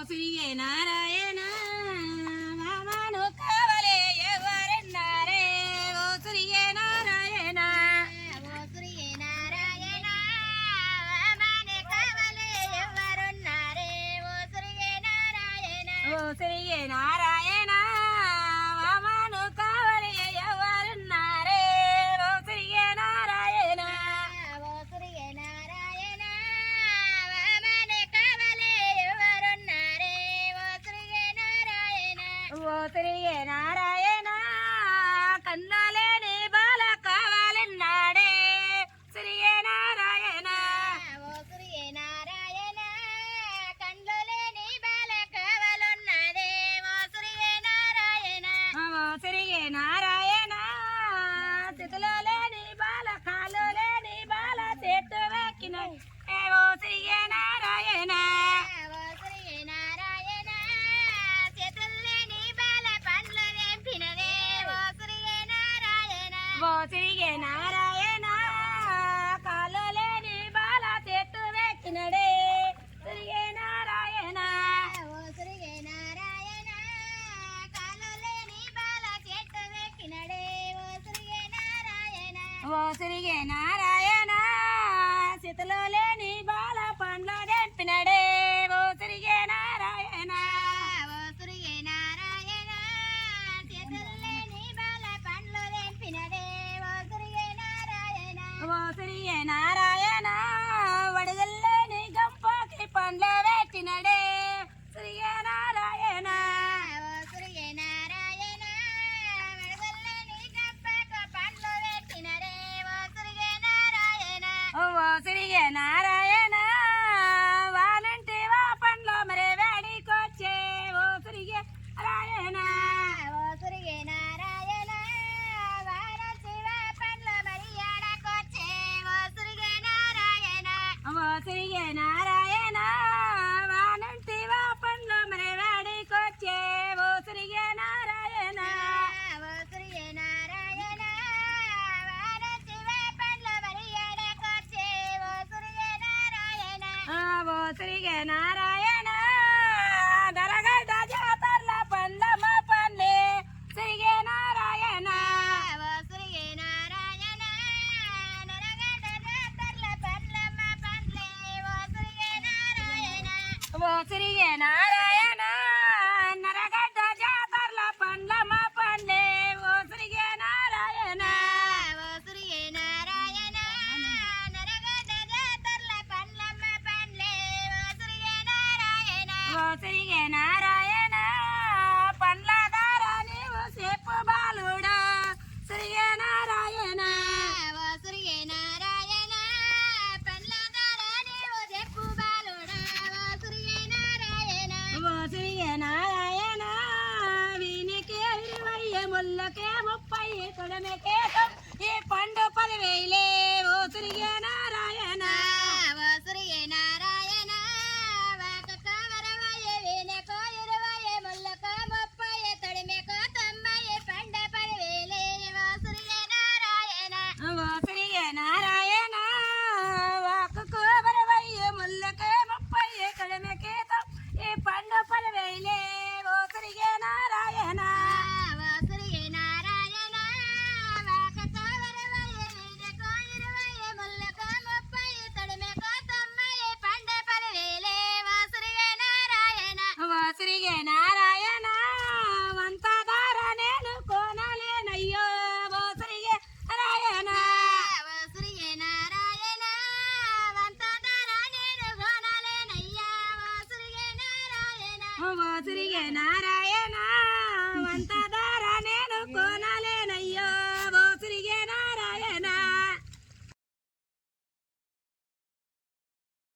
శ్రీయే నారాయణ మామను కావలే ఎవరన్నారే ఓ శ్రీయే నారాయణ ఓ శ్రీయే నారాయణ మామనే కావలే ఎవరున్నారే ఓ శ్రీయే నారాయణ ఓ శ్రీయే నారాయణ మామను కావలే ఎవరన్నారే ఓ శ్రీయే నారాయణ ఓ శ్రీయే నారాయణ మామనే కావలే ఎవరున్నారే ఓ శ్రీయే నారాయణ ఓ శ్రీయే నారాయణ కన్నాలేని బాల కావాలన్నాడే శ్రీయే నారాయణ ఓ శ్రీయే నారాయణ కండ్లు లేని బాల కావాలన్నదే ఓ శ్రీయే నారాయణ ఓ శ్రీయే నారాయణ స్థితిలో లేని బాల కాలు లేని బాల చేతు వెక్కిన ఓ శ్రీయే నారాయణ ఓ శ్రీయే నారాయణ చేతులు లేని బాల పండ్లు తెంపినదే ఓ శ్రీయే నారాయణ ఓ శ్రీయే నారాయణ కాలు లేని బాల చేతు వెక్కినడే శ్రీయే నారాయణ ఓ శ్రీయే నారాయణ కాలు లేని బాల చెట్టు వెక్కినడే ఓ శ్రీయే నారాయణ ఓ శ్రీయే నారాయణ స్థితిలో లేని బాల పండ్లు తెంపినడే ఓ శ్రీయే నారాయణ ఓ శ్రీయే నారాయణ చేతులు లేని బాల పండ్లు తెంపినదే ఓ శ్రీయే నారాయణ ఓ శ్రీయే నారాయణ వడగల్లేని గంపకి పండ్లు పెట్టినడే శ్రీయే నారాయణ ఓ శ్రీయే నారాయణ వడగల్లేని గంపకు పండ్లు పెట్టినదే ఓ శ్రీయే నారాయణ ఓ శ్రీయే నారాయణ వానంటే వా పండ్లు మరి వేడికొచ్చే ఓ శ్రీయే నారాయణ ఓ శ్రీయే నారాయణ వార శివ పండ్లు మరి ఆడకొచ్చే ఓ శ్రీయే నారాయణ ఓ శ్రీయే నారాయణ వానంటే వా పండ్లు మరి వేడికొచ్చే ఓ శ్రీయే నారాయణ ఓ శ్రీయే నారాయణ వార శివ పండ్లు మరి ఆడకొచ్చే ఓ శ్రీయే నారాయణ ఓ శ్రీయే నారాయణ దరగడ్డ జాతర్ల పండ్లమ్మ పండ్లే శ్రీయే నారాయణ ఓ శ్రీయే నారాయణ నరగడ్డ జాతర్ల పండ్లమ్మ పండ్లే ఓ శ్రీయే నారాయణ ఓ శ్రీయే నారాయణ నరగడ్డ జాతర్ల పండ్లమ్మ పండ్లే ఓ శ్రీయే నారాయణ ఓ శ్రీయే నారాయణ నరగడ్డ జాతర్ల పండ్లమ్మ పండ్లే ఓ శ్రీయే నారాయణ ఓ శ్రీయే నారాయణ పండ్ల దార నీవు చెప్పు బాలుడా శ్రీయే నారాయణ ఓ శ్రీయే నారాయణ పండ్ల ధర నీవు చెప్పు బాలుడా ఓ శ్రీయే నారాయణ ఓ శ్రీయే నారాయణ వీనికి 20 ముళ్ళకే 30 తొడమెకే ఈ పండు 10,000 ఓ శ్రీయే నారాయణ ఓ శ్రీయే నారాయణ వాకక 20 వీణకో 20 ముళ్ళకో 30 తొడిమెకో 90 పండ 10,000 ఓ శ్రీయే నారాయణ ఓ శ్రీయే నారాయణ వాకుకు 20 ముళ్ళకే 30 తొడమెకే ఈ పండు 10,000 ఓ శ్రీయే నారాయణ ఓ శ్రీయే నారాయణ వాకక 20 వీణకో 20 ముళ్ళకో 30 తొడిమెకో 90 పండ 10,000 ఓ శ్రీయే నారాయణ ఓ శ్రీయే నారాయణ వంత దార నేను కోనలేనయ్యో ఓ శ్రీయే నారాయణ ఓ శ్రీయే నారాయణ వంత ధర నేను కొనలేనయ్యా ఓ శ్రీయే నారాయణ ఓ శ్రీయే నారాయణ వంత దార